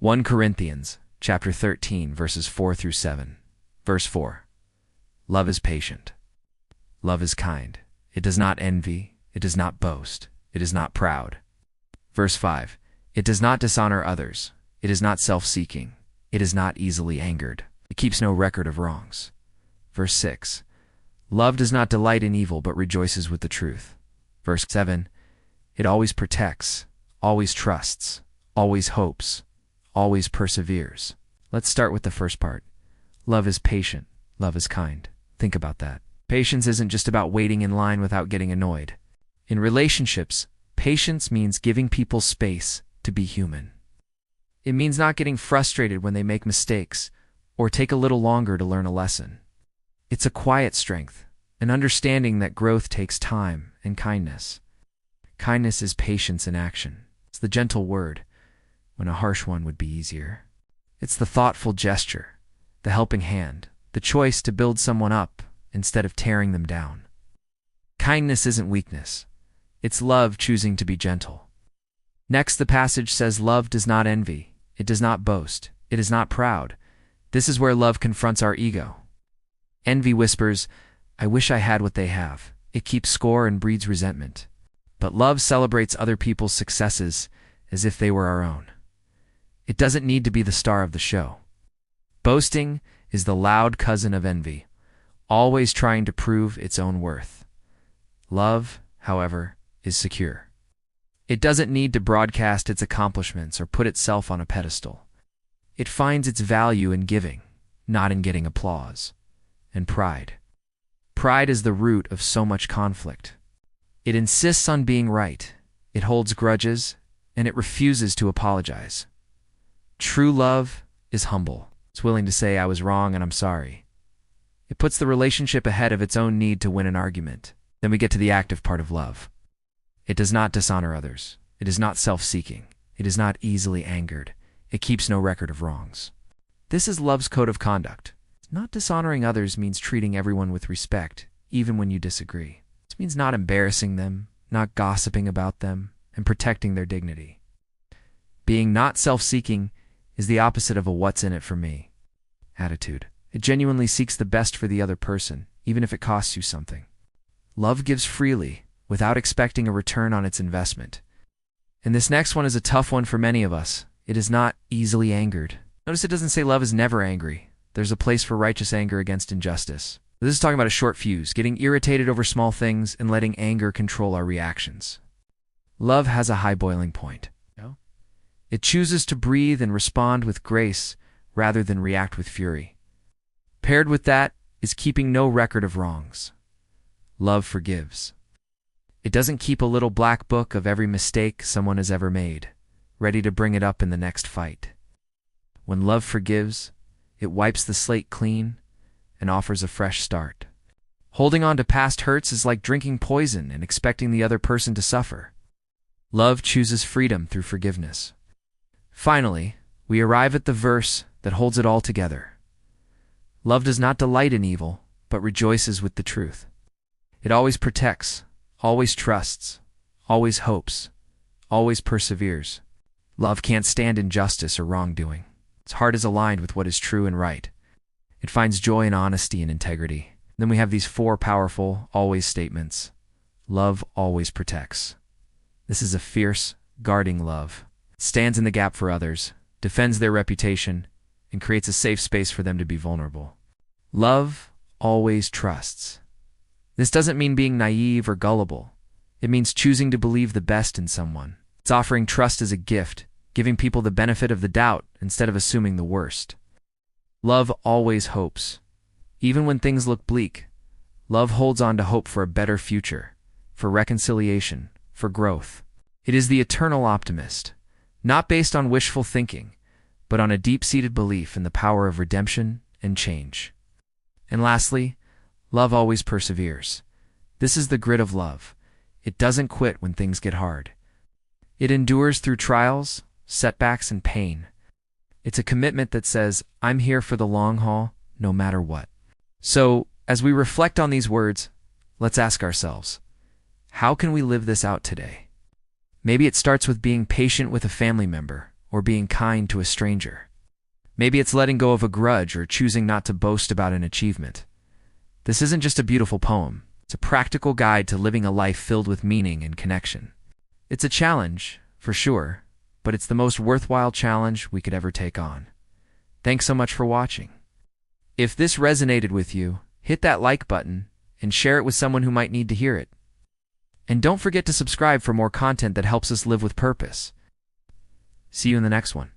1 Corinthians chapter 13, verses 4 through 7. Verse 4. Love is patient. Love is kind. It does not envy. It does not boast. It is not proud. Verse 5. It does not dishonor others. It is not self-seeking. It is not easily angered. It keeps no record of wrongs. Verse 6. Love does not delight in evil, but rejoices with the truth. Verse 7. It always protects, always trusts, always hopes, always perseveres. Let's start with the first part. Love is patient. Love is kind. Think about that. Patience isn't just about waiting in line without getting annoyed. In relationships, patience means giving people space to be human. It means not getting frustrated when they make mistakes or take a little longer to learn a lesson. It's a quiet strength, an understanding that growth takes time and kindness. Kindness is patience in action. It's the gentle word when a harsh one would be easier. It's the thoughtful gesture, the helping hand, the choice to build someone up instead of tearing them down. Kindness isn't weakness. It's love choosing to be gentle. Next, the passage says love does not envy. It does not boast. It is not proud. This is where love confronts our ego. Envy whispers, I wish I had what they have. It keeps score and breeds resentment. But love celebrates other people's successes as if they were our own. It doesn't need to be the star of the show. Boasting is the loud cousin of envy, always trying to prove its own worth. Love, however, is secure. It doesn't need to broadcast its accomplishments or put itself on a pedestal. It finds its value in giving, not in getting applause. And pride. Pride is the root of so much conflict. It insists on being right, it holds grudges, and it refuses to apologize. True love is humble. It's willing to say, I was wrong and I'm sorry. It puts the relationship ahead of its own need to win an argument. Then we get to the active part of love. It does not dishonor others. It is not self-seeking. It is not easily angered. It keeps no record of wrongs. This is love's code of conduct. Not dishonoring others means treating everyone with respect, even when you disagree. This means not embarrassing them, not gossiping about them, and protecting their dignity. Being not self-seeking is the opposite of a what's in it for me attitude. It genuinely seeks the best for the other person, even if it costs you something. Love gives freely, without expecting a return on its investment. And this next one is a tough one for many of us. It is not easily angered. Notice it doesn't say love is never angry. There's a place for righteous anger against injustice. This is talking about a short fuse, getting irritated over small things and letting anger control our reactions. Love has a high boiling point. It chooses to breathe and respond with grace rather than react with fury. Paired with that is keeping no record of wrongs. Love forgives. It doesn't keep a little black book of every mistake someone has ever made, ready to bring it up in the next fight. When love forgives, it wipes the slate clean and offers a fresh start. Holding on to past hurts is like drinking poison and expecting the other person to suffer. Love chooses freedom through forgiveness. Finally, we arrive at the verse that holds it all together. Love does not delight in evil, but rejoices with the truth. It always protects, always trusts, always hopes, always perseveres. Love can't stand injustice or wrongdoing. Its heart is aligned with what is true and right. It finds joy in honesty and integrity. Then we have these four powerful always statements. Love always protects. This is a fierce, guarding love. It stands in the gap for others, defends their reputation, and creates a safe space for them to be vulnerable. Love always trusts. This doesn't mean being naive or gullible. It means choosing to believe the best in someone. It's offering trust as a gift, giving people the benefit of the doubt instead of assuming the worst. Love always hopes. Even when things look bleak, love holds on to hope for a better future, for reconciliation, for growth. It is the eternal optimist, not based on wishful thinking, but on a deep-seated belief in the power of redemption and change. And lastly, love always perseveres. This is the grit of love. It doesn't quit when things get hard. It endures through trials, setbacks, and pain. It's a commitment that says, I'm here for the long haul, no matter what. So, as we reflect on these words, let's ask ourselves, how can we live this out today? Maybe it starts with being patient with a family member, or being kind to a stranger. Maybe it's letting go of a grudge or choosing not to boast about an achievement. This isn't just a beautiful poem. It's a practical guide to living a life filled with meaning and connection. It's a challenge, for sure, but it's the most worthwhile challenge we could ever take on. Thanks so much for watching. If this resonated with you, hit that like button and share it with someone who might need to hear it. And don't forget to subscribe for more content that helps us live with purpose. See you in the next one.